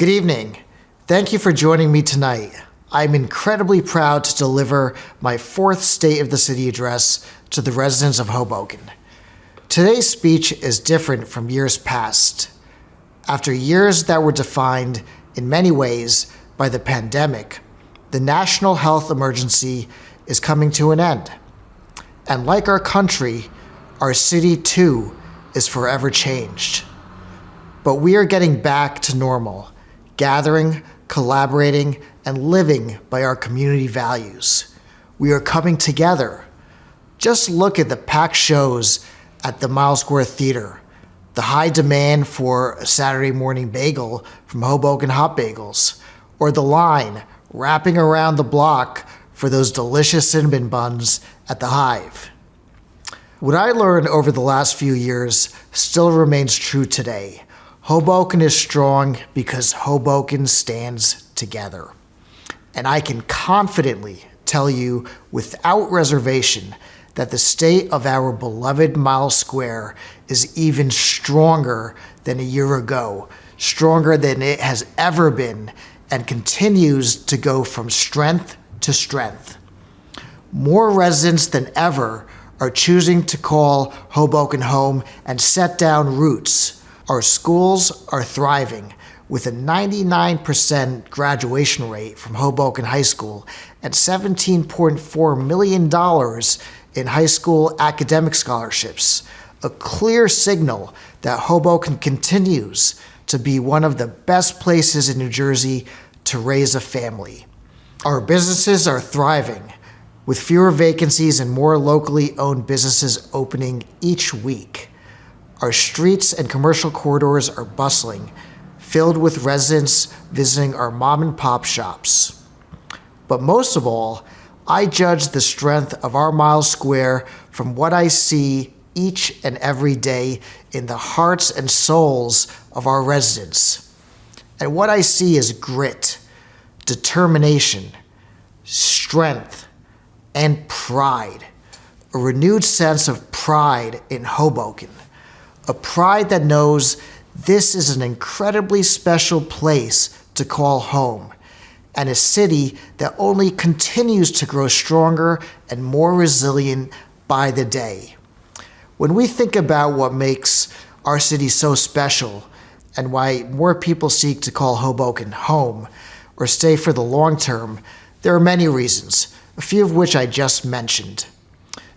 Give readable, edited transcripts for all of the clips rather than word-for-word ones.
Good evening. Thank you for joining me tonight. I'm incredibly proud to deliver my fourth State of the City address to the residents of Hoboken. Today's speech is different from years past. After years that were defined in many ways by the pandemic, the national health emergency is coming to an end. And like our country, our city too is forever changed. But we are getting back to normal, gathering, collaborating, and living by our community values. We are coming together. Just look at the packed shows at the Mile Square Theater, the high demand for a Saturday morning bagel from Hoboken Hot Bagels, or the line wrapping around the block for those delicious cinnamon buns at the Hive. What I learned over the last few years still remains true today. Hoboken is strong because Hoboken stands together. And I can confidently tell you without reservation that the state of our beloved Mile Square is even stronger than a year ago, stronger than it has ever been, and continues to go from strength to strength. More residents than ever are choosing to call Hoboken home and set down roots. Our schools are thriving with a 99% graduation rate from Hoboken High School and $17.4 million in high school academic scholarships, a clear signal that Hoboken continues to be one of the best places in New Jersey to raise a family. Our businesses are thriving, with fewer vacancies and more locally owned businesses opening each week. Our streets and commercial corridors are bustling, filled with residents visiting our mom and pop shops. But most of all, I judge the strength of our Mile Square from what I see each and every day in the hearts and souls of our residents. And what I see is grit, determination, strength, and pride. A renewed sense of pride in Hoboken. A pride that knows this is an incredibly special place to call home, and a city that only continues to grow stronger and more resilient by the day. When we think about what makes our city so special and why more people seek to call Hoboken home or stay for the long term, there are many reasons, a few of which I just mentioned.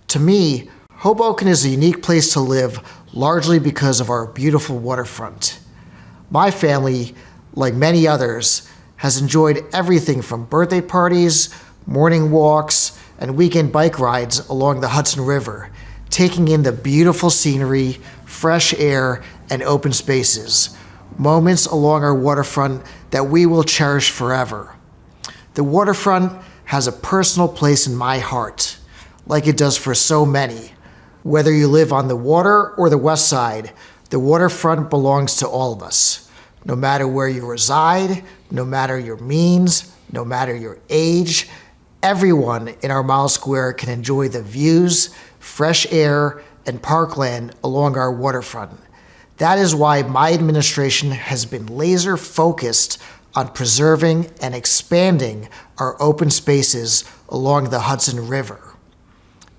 To me, Hoboken is a unique place to live largely because of our beautiful waterfront. My family, like many others, has enjoyed everything from birthday parties, morning walks, and weekend bike rides along the Hudson River, taking in the beautiful scenery, fresh air, and open spaces, moments along our waterfront that we will cherish forever. The waterfront has a personal place in my heart, like it does for so many. Whether you live on the water or the west side, the waterfront belongs to all of us. No matter where you reside, no matter your means, no matter your age, everyone in our Mile Square can enjoy the views, fresh air, and parkland along our waterfront. That is why my administration has been laser focused on preserving and expanding our open spaces along the Hudson River.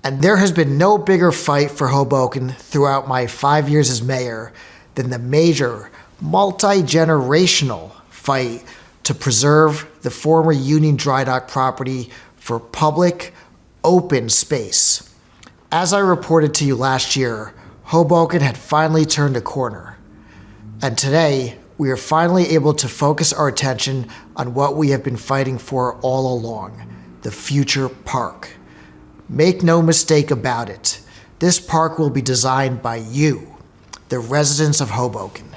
And there has been no bigger fight for Hoboken throughout my 5 years as mayor than the major, multi-generational fight to preserve the former Union Dry Dock property for public, open space. As I reported to you last year, Hoboken had finally turned a corner. And today, we are finally able to focus our attention on what we have been fighting for all along, the future park. Make no mistake about it, this park will be designed by you, the residents of Hoboken.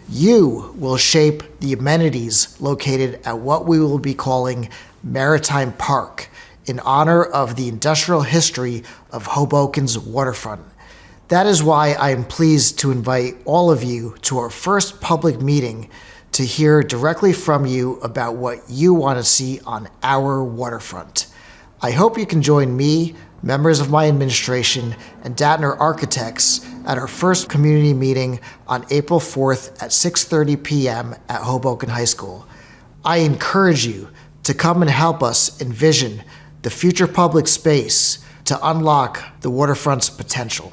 You will shape the amenities located at what we will be calling Maritime Park in honor of the industrial history of Hoboken's waterfront. That is why I am pleased to invite all of you to our first public meeting to hear directly from you about what you want to see on our waterfront. I hope you can join me, members of my administration, and Datner Architects at our first community meeting on April 4th at 6:30 p.m. at Hoboken High School. I encourage you to come and help us envision the future public space to unlock the waterfront's potential.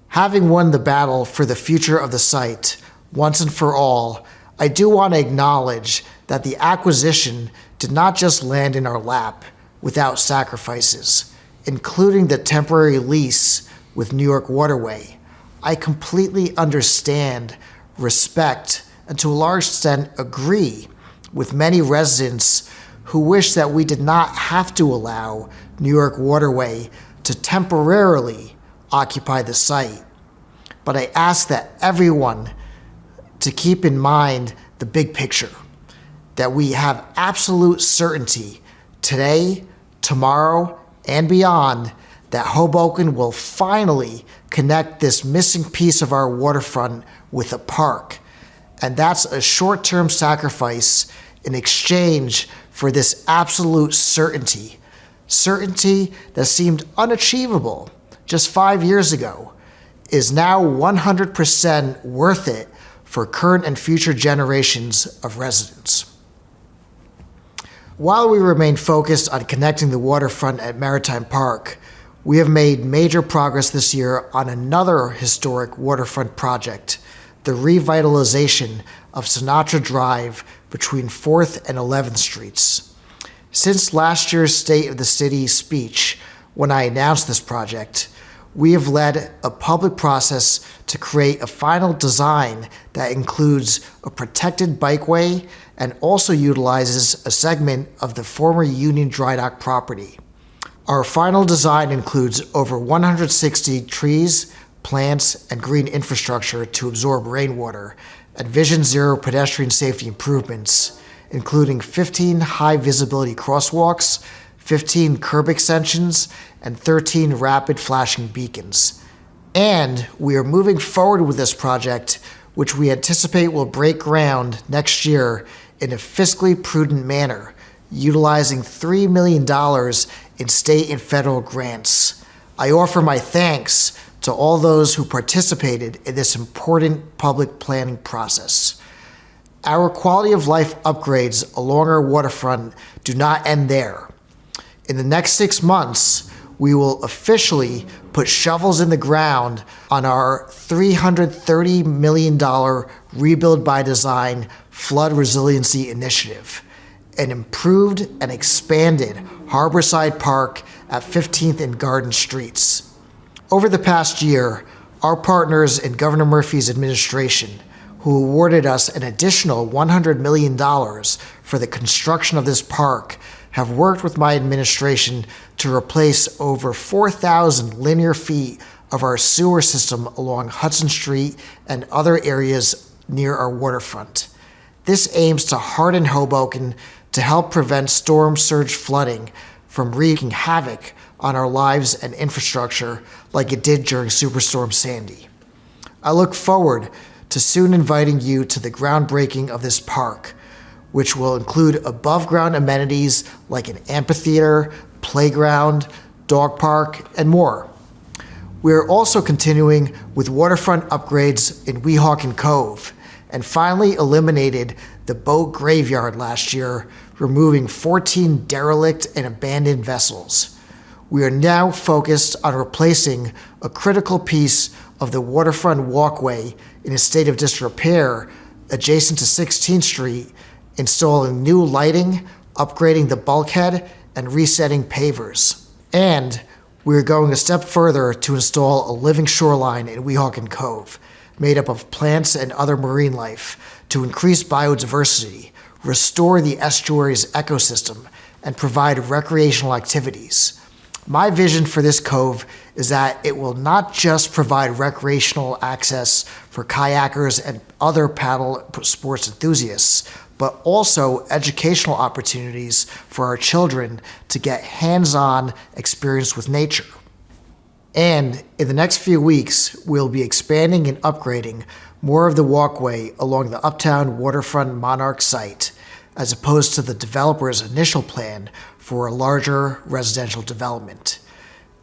Having won the battle for the future of the site once and for all, I do want to acknowledge that the acquisition did not just land in our lap without sacrifices, including the temporary lease with New York Waterway. I completely understand, respect, and to a large extent agree with many residents who wish that we did not have to allow New York Waterway to temporarily occupy the site. But I ask that everyone to keep in mind the big picture, that we have absolute certainty today, tomorrow, and beyond that Hoboken will finally connect this missing piece of our waterfront with a park. And that's a short-term sacrifice in exchange for this absolute certainty. Certainty that seemed unachievable just 5 years ago is now 100% worth it for current and future generations of residents. While we remain focused on connecting the waterfront at Maritime Park, we have made major progress this year on another historic waterfront project, the revitalization of Sinatra Drive between 4th and 11th Streets. Since last year's State of the City speech, when I announced this project, we have led a public process to create a final design that includes a protected bikeway and also utilizes a segment of the former Union Dry Dock property. Our final design includes over 160 trees, plants, and green infrastructure to absorb rainwater and Vision Zero pedestrian safety improvements, including 15 high-visibility crosswalks, 15 curb extensions, and 13 rapid flashing beacons. And we are moving forward with this project, which we anticipate will break ground next year in a fiscally prudent manner, utilizing $3 million in state and federal grants. I offer my thanks to all those who participated in this important public planning process. Our quality of life upgrades along our waterfront do not end there. In the next 6 months, we will officially put shovels in the ground on our $330 million Rebuild by Design Flood Resiliency Initiative, an improved and expanded Harborside Park at 15th and Garden Streets. Over the past year, our partners in Governor Murphy's administration, who awarded us an additional $100 million for the construction of this park, have worked with my administration to replace over 4,000 linear feet of our sewer system along Hudson Street and other areas near our waterfront. This aims to harden Hoboken to help prevent storm surge flooding from wreaking havoc on our lives and infrastructure like it did during Superstorm Sandy. I look forward to soon inviting you to the groundbreaking of this park, which will include above-ground amenities like an amphitheater, playground, dog park, and more. We are also continuing with waterfront upgrades in Weehawken Cove, and finally eliminated the boat graveyard last year, removing 14 derelict and abandoned vessels. We are now focused on replacing a critical piece of the waterfront walkway in a state of disrepair adjacent to 16th Street, installing new lighting, upgrading the bulkhead, and resetting pavers. And we are going a step further to install a living shoreline in Weehawken Cove, made up of plants and other marine life, to increase biodiversity, restore the estuary's ecosystem, and provide recreational activities. My vision for this cove is that it will not just provide recreational access for kayakers and other paddle sports enthusiasts, but also educational opportunities for our children to get hands-on experience with nature. And in the next few weeks, we'll be expanding and upgrading more of the walkway along the Uptown Waterfront Monarch site, as opposed to the developer's initial plan for a larger residential development.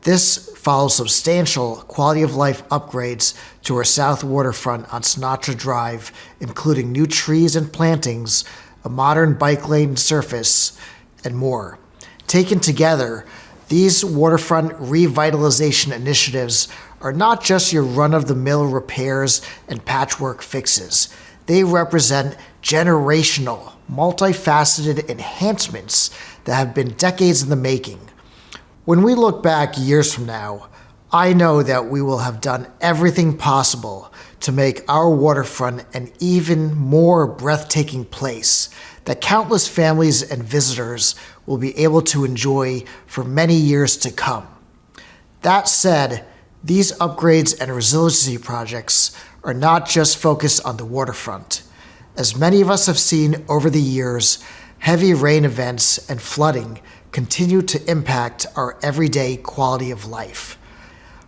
This follows substantial quality of life upgrades to our south waterfront on Sinatra Drive, including new trees and plantings, a modern bike lane surface, and more. Taken together, these waterfront revitalization initiatives are not just your run-of-the-mill repairs and patchwork fixes. They represent generational, multifaceted enhancements that have been decades in the making. When we look back years from now, I know that we will have done everything possible to make our waterfront an even more breathtaking place that countless families and visitors will be able to enjoy for many years to come. That said, these upgrades and resiliency projects are not just focused on the waterfront. As many of us have seen over the years, heavy rain events and flooding continue to impact our everyday quality of life.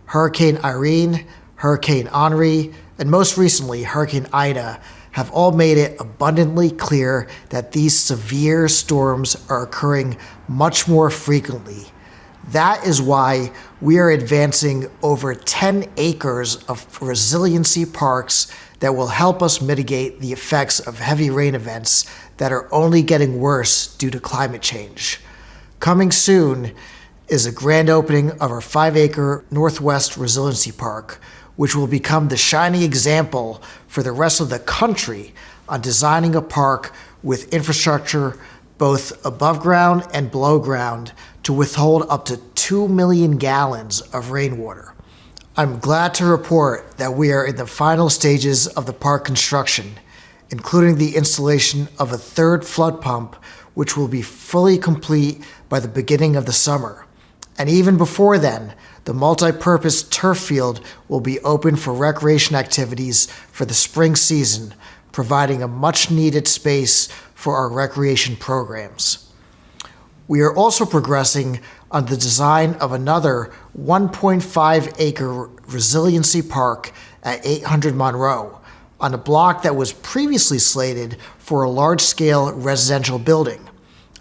Hurricane Irene, Hurricane Henri, and most recently Hurricane Ida have all made it abundantly clear that these severe storms are occurring much more frequently. That is why we are advancing over 10 acres of resiliency parks that will help us mitigate the effects of heavy rain events that are only getting worse due to climate change. Coming soon is a grand opening of our 5-acre Northwest Resiliency Park, which will become the shining example for the rest of the country on designing a park with infrastructure both above ground and below ground to withhold up to 2 million gallons of rainwater. I'm glad to report that we are in the final stages of the park construction, including the installation of a third flood pump, which will be fully complete by the beginning of the summer. And even before then, the multi-purpose turf field will be open for recreation activities for the spring season, providing a much-needed space for our recreation programs. We are also progressing on the design of another 1.5-acre resiliency park at 800 Monroe, on a block that was previously slated for a large-scale residential building.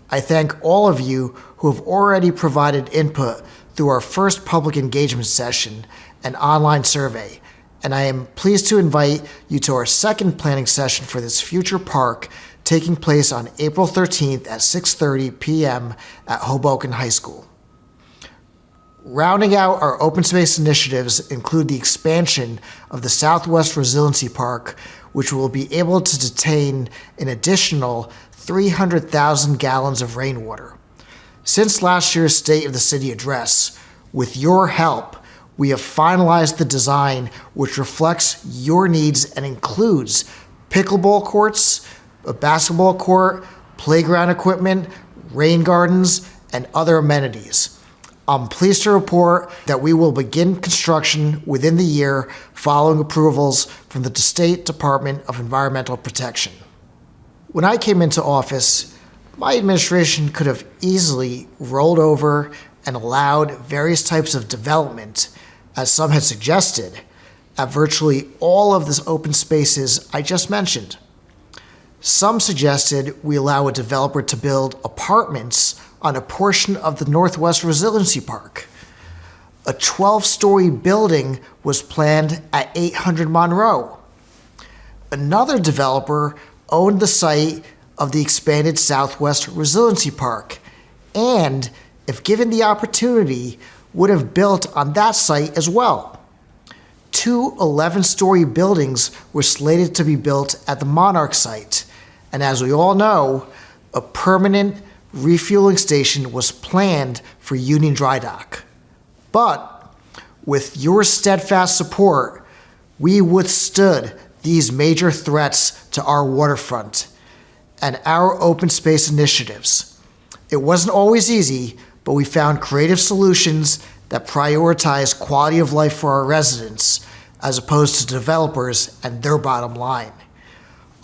I thank all of you who have already provided input through our first public engagement session and online survey, and I am pleased to invite you to our second planning session for this future park taking place on April 13th at 6:30 p.m. at Hoboken High School. Rounding out our open space initiatives include the expansion of the Southwest Resiliency Park, which will be able to detain an additional 300,000 gallons of rainwater. Since last year's State of the City address, with your help, we have finalized the design which reflects your needs and includes pickleball courts, a basketball court, playground equipment, rain gardens, and other amenities. I'm pleased to report that we will begin construction within the year following approvals from the State Department of Environmental Protection. When I came into office, my administration could have easily rolled over and allowed various types of development, as some had suggested, at virtually all of the open spaces I just mentioned. Some suggested we allow a developer to build apartments on a portion of the Northwest Resiliency Park. A 12-story building was planned at 800 Monroe. Another developer owned the site of the expanded Southwest Resiliency Park, and, if given the opportunity, would have built on that site as well. 2 11-story buildings were slated to be built at the Monarch site, and as we all know, a permanent refueling station was planned for Union Dry Dock. But with your steadfast support, we withstood these major threats to our waterfront and our open space initiatives. It wasn't always easy, but we found creative solutions that prioritize quality of life for our residents as opposed to developers and their bottom line.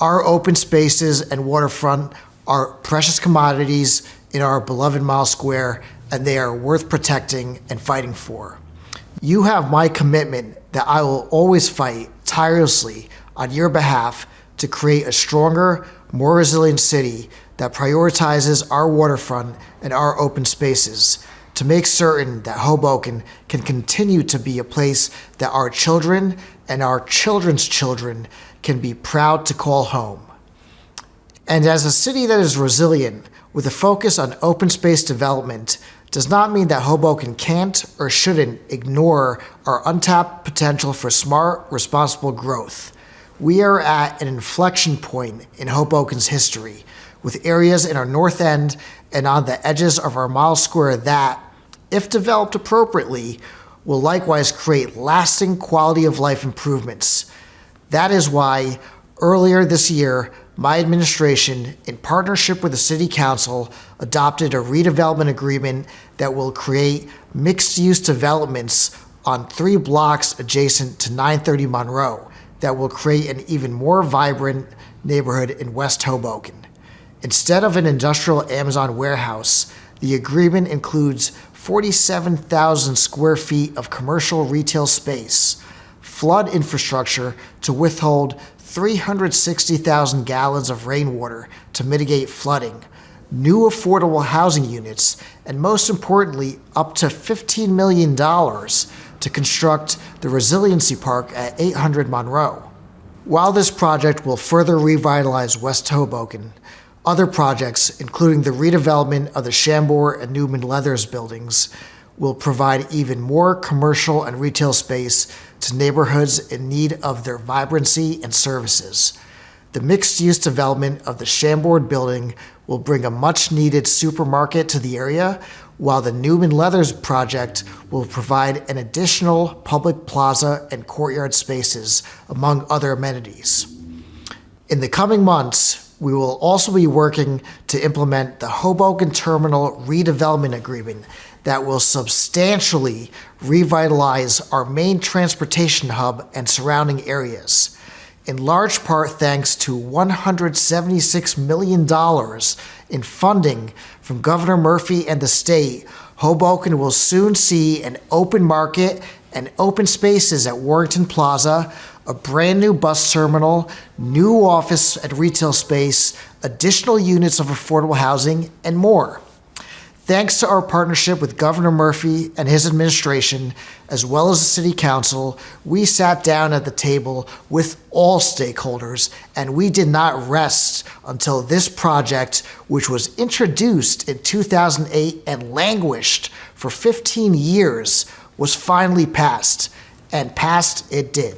Our open spaces and waterfront are precious commodities in our beloved Mile Square, and they are worth protecting and fighting for. You have my commitment that I will always fight tirelessly on your behalf to create a stronger, more resilient city that prioritizes our waterfront and our open spaces to to make certain that Hoboken can continue to be a place that our children and our children's children can be proud to call home. And as a city that is resilient with a focus on open space development does not mean that Hoboken can't or shouldn't ignore our untapped potential for smart, responsible growth. We are at an inflection point in Hoboken's history, with areas in our north end and on the edges of our mile square that, if developed appropriately, will likewise create lasting quality of life improvements. That is why, earlier this year, my administration, in partnership with the City Council, adopted a redevelopment agreement that will create mixed-use developments on 3 blocks adjacent to 930 Monroe that will create an even more vibrant neighborhood in West Hoboken. Instead of an industrial Amazon warehouse, the agreement includes 47,000 square feet of commercial retail space, flood infrastructure to withhold 360,000 gallons of rainwater to mitigate flooding, new affordable housing units, and most importantly, up to $15 million to construct the Resiliency Park at 800 Monroe. While this project will further revitalize West Hoboken, other projects, including the redevelopment of the Chambord and Newman Leathers buildings, will provide even more commercial and retail space to neighborhoods in need of their vibrancy and services. The mixed-use development of the Chambord building will bring a much-needed supermarket to the area, while the Newman Leathers project will provide an additional public plaza and courtyard spaces, among other amenities. In the coming months, we will also be working to implement the Hoboken Terminal Redevelopment Agreement that will substantially revitalize our main transportation hub and surrounding areas. In large part thanks to $176 million in funding from Governor Murphy and the state, Hoboken will soon see an open market and open spaces at Warrington Plaza, a brand new bus terminal, new office and retail space, additional units of affordable housing, and more. Thanks to our partnership with Governor Murphy and his administration, as well as the City Council, we sat down at the table with all stakeholders, and we did not rest until this project, which was introduced in 2008 and languished for 15 years, was finally passed, and passed it did.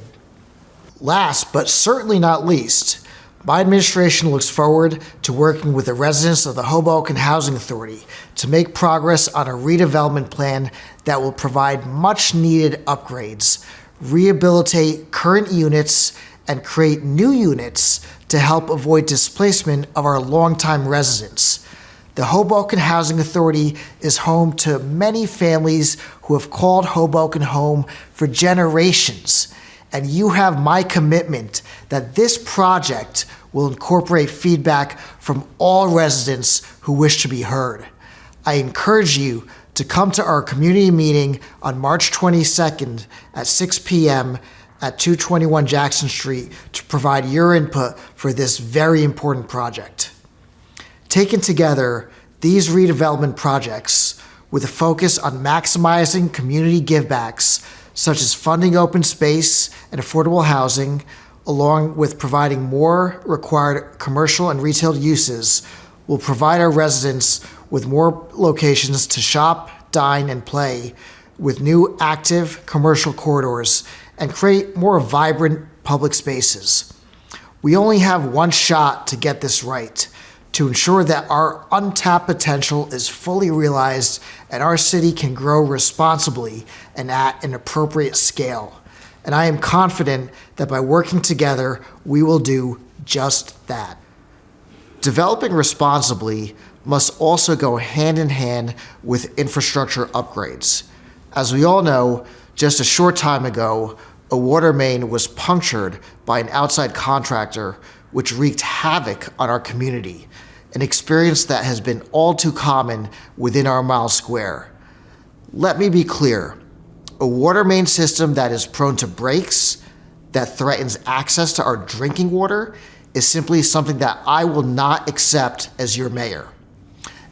Last, but certainly not least, my administration looks forward to working with the residents of the Hoboken Housing Authority to make progress on a redevelopment plan that will provide much-needed upgrades, rehabilitate current units, and create new units to help avoid displacement of our longtime residents. The Hoboken Housing Authority is home to many families who have called Hoboken home for generations, and you have my commitment that this project will incorporate feedback from all residents who wish to be heard. I encourage you to come to our community meeting on March 22nd at 6 p.m. at 221 Jackson Street to provide your input for this very important project. Taken together, these redevelopment projects, with a focus on maximizing community givebacks, such as funding open space and affordable housing, along with providing more required commercial and retail uses, will provide our residents with more locations to shop, dine, and play, with new active commercial corridors, and create more vibrant public spaces. We only have one shot to get this right, to ensure that our untapped potential is fully realized and our city can grow responsibly and at an appropriate scale. And I am confident that by working together, we will do just that. Developing responsibly must also go hand in hand with infrastructure upgrades. As we all know, just a short time ago, a water main was punctured by an outside contractor, which wreaked havoc on our community, an experience that has been all too common within our mile square. Let me be clear, a water main system that is prone to breaks, that threatens access to our drinking water, is simply something that I will not accept as your mayor.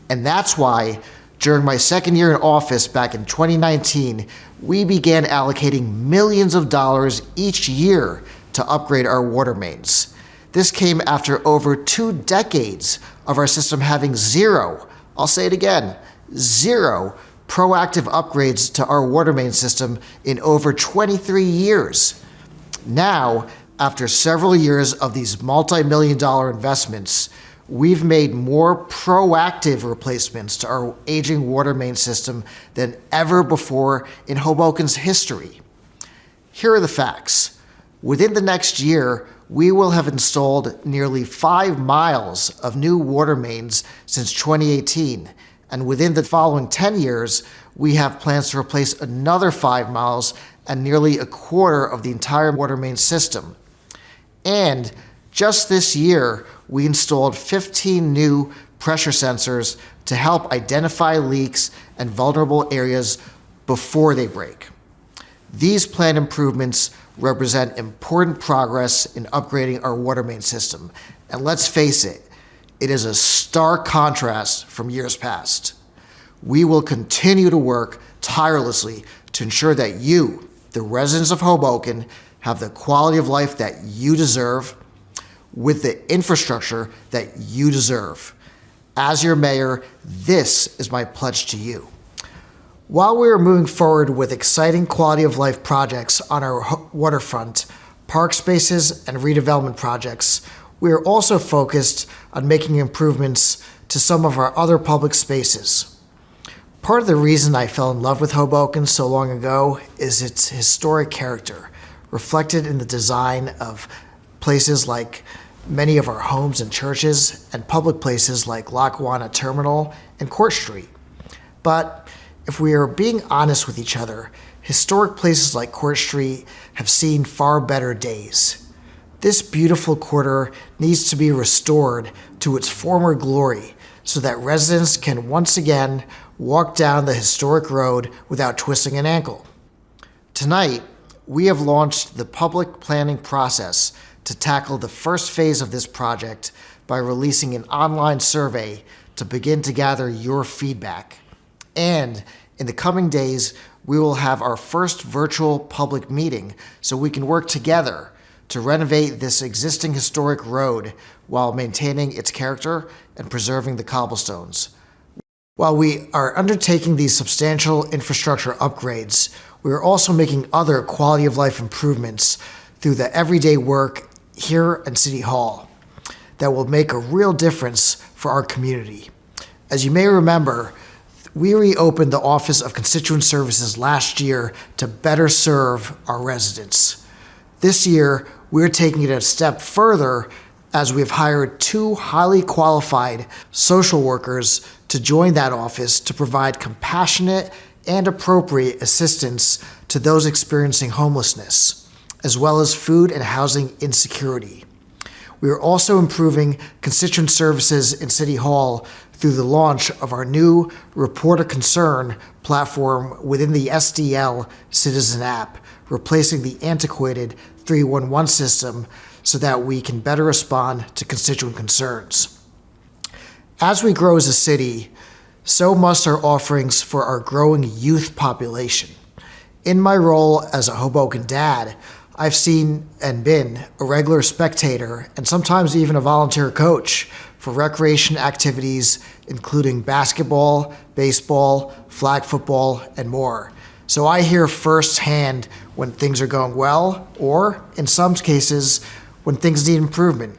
And that's why, During my second year in office back in 2019, we began allocating millions of dollars each year to upgrade our water mains. This came after over 2 decades of our system having zero, I'll say it again, zero proactive upgrades to our water main system in over 23 years. Now, after several years of these multi-million-dollar investments, we've made more proactive replacements to our aging water main system than ever before in Hoboken's history. Here are the facts. Within the next year, we will have installed nearly 5 miles of new water mains since 2018, and within the following 10 years, we have plans to replace another 5 miles and nearly a quarter of the entire water main system. And just this year, we installed 15 new pressure sensors to help identify leaks and vulnerable areas before they break. These planned improvements represent important progress in upgrading our water main system. And let's face it, it is a stark contrast from years past. We will continue to work tirelessly to ensure that you, the residents of Hoboken, have the quality of life that you deserve with the infrastructure that you deserve. As your mayor, this is my pledge to you. While we are moving forward with exciting quality of life projects on our waterfront, park spaces, and redevelopment projects, we are also focused on making improvements to some of our other public spaces. Part of the reason I fell in love with Hoboken so long ago is its historic character, reflected in the design of places like many of our homes and churches, and public places like Lackawanna Terminal and Court Street. But if we are being honest with each other, historic places like Court Street have seen far better days. This beautiful quarter needs to be restored to its former glory so that residents can once again walk down the historic road without twisting an ankle. Tonight, we have launched the public planning process to tackle the first phase of this project by releasing an online survey to begin to gather your feedback. And in the coming days, we will have our first virtual public meeting so we can work together to renovate this existing historic road while maintaining its character and preserving the cobblestones. While we are undertaking these substantial infrastructure upgrades, we are also making other quality of life improvements through the everyday work here at City Hall that will make a real difference for our community. As you may remember, we reopened the Office of Constituent Services last year to better serve our residents. This year, we're taking it a step further as we have hired 2 highly qualified social workers to join that office to provide compassionate and appropriate assistance to those experiencing homelessness, as well as food and housing insecurity. We are also improving constituent services in City Hall through the launch of our new Report a Concern platform within the SDL Citizen app, replacing the antiquated 311 system so that we can better respond to constituent concerns. As we grow as a city, so must our offerings for our growing youth population. In my role as a Hoboken dad, I've seen and been a regular spectator and sometimes even a volunteer coach for recreation activities including basketball, baseball, flag football, and more. So I hear firsthand when things are going well, or in some cases, when things need improvement.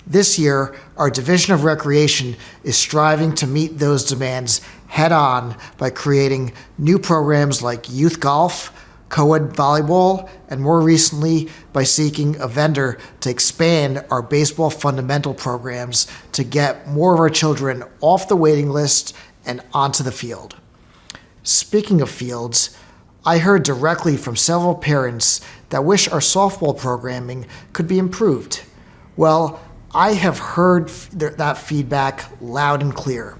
This year, our Division of Recreation is striving to meet those demands head-on by creating new programs like youth golf, co-ed volleyball, and more recently by seeking a vendor to expand our baseball fundamental programs to get more of our children off the waiting list and onto the field. Speaking of fields, I heard directly from several parents that wish our softball programming could be improved. Well, I have heard that feedback loud and clear.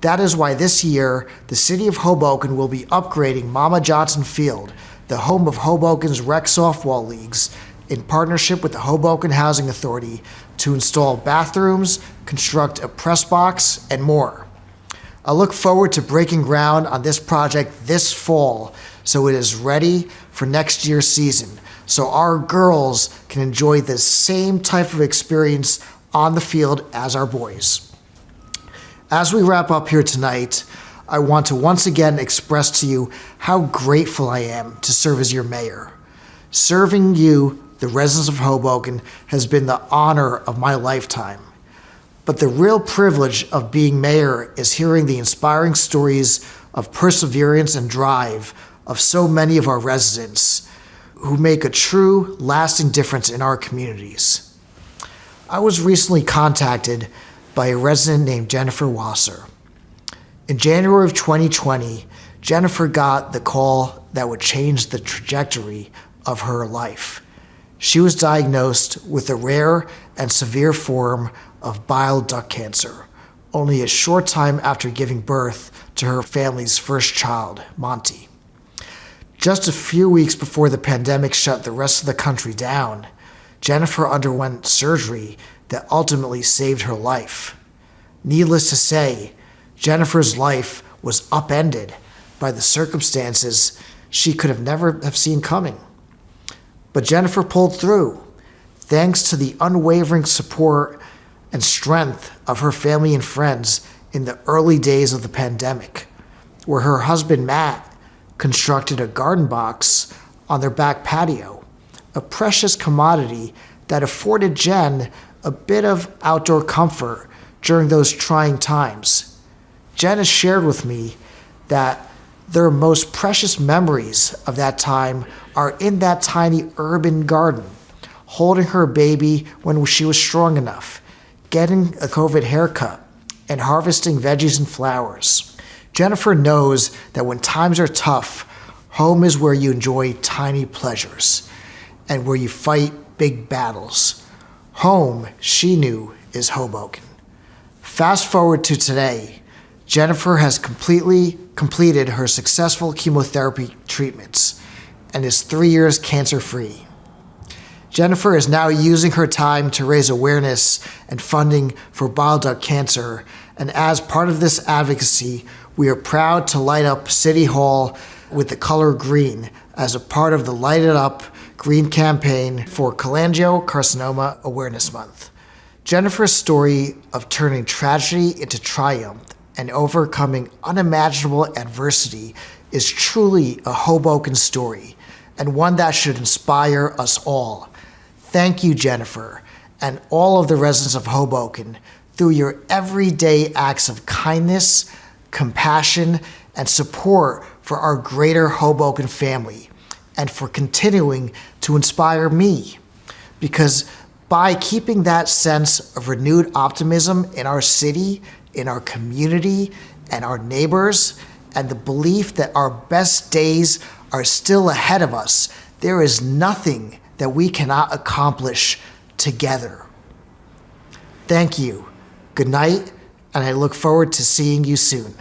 That is why this year, the City of Hoboken will be upgrading Mama Johnson Field, the home of Hoboken's rec softball leagues, in partnership with the Hoboken Housing Authority to install bathrooms, construct a press box, and more. I look forward to breaking ground on this project this fall so it is ready for next year's season, so our girls can enjoy the same type of experience on the field as our boys. As we wrap up here tonight, I want to once again express to you how grateful I am to serve as your mayor. Serving you, the residents of Hoboken, has been the honor of my lifetime. But the real privilege of being mayor is hearing the inspiring stories of perseverance and drive of so many of our residents who make a true, lasting difference in our communities. I was recently contacted by a resident named Jennifer Wasser. In January of 2020, Jennifer got the call that would change the trajectory of her life. She was diagnosed with a rare and severe form of bile duct cancer, only a short time after giving birth to her family's first child, Monty. Just a few weeks before the pandemic shut the rest of the country down, Jennifer underwent surgery that ultimately saved her life. Needless to say, Jennifer's life was upended by the circumstances she could have never have seen coming. But Jennifer pulled through, thanks to the unwavering support and strength of her family and friends in the early days of the pandemic, where her husband Matt constructed a garden box on their back patio, a precious commodity that afforded Jen a bit of outdoor comfort during those trying times. Jen has shared with me that their most precious memories of that time are in that tiny urban garden, holding her baby when she was strong enough, getting a COVID haircut, and harvesting veggies and flowers. Jennifer knows that when times are tough, home is where you enjoy tiny pleasures and where you fight big battles. Home, she knew, is Hoboken. Fast forward to today, Jennifer has completed her successful chemotherapy treatments and is 3 years cancer-free. Jennifer is now using her time to raise awareness and funding for bile duct cancer, and as part of this advocacy, we are proud to light up City Hall with the color green as a part of the Light It Up Green campaign for Cholangiocarcinoma Awareness Month. Jennifer's story of turning tragedy into triumph and overcoming unimaginable adversity is truly a Hoboken story, and one that should inspire us all. Thank you, Jennifer, and all of the residents of Hoboken, through your everyday acts of kindness, compassion, and support for our greater Hoboken family, and for continuing to inspire me. Because by keeping that sense of renewed optimism in our city, in our community, and our neighbors, and the belief that our best days are still ahead of us, there is nothing that we cannot accomplish together. Thank you. Good night, and I look forward to seeing you soon.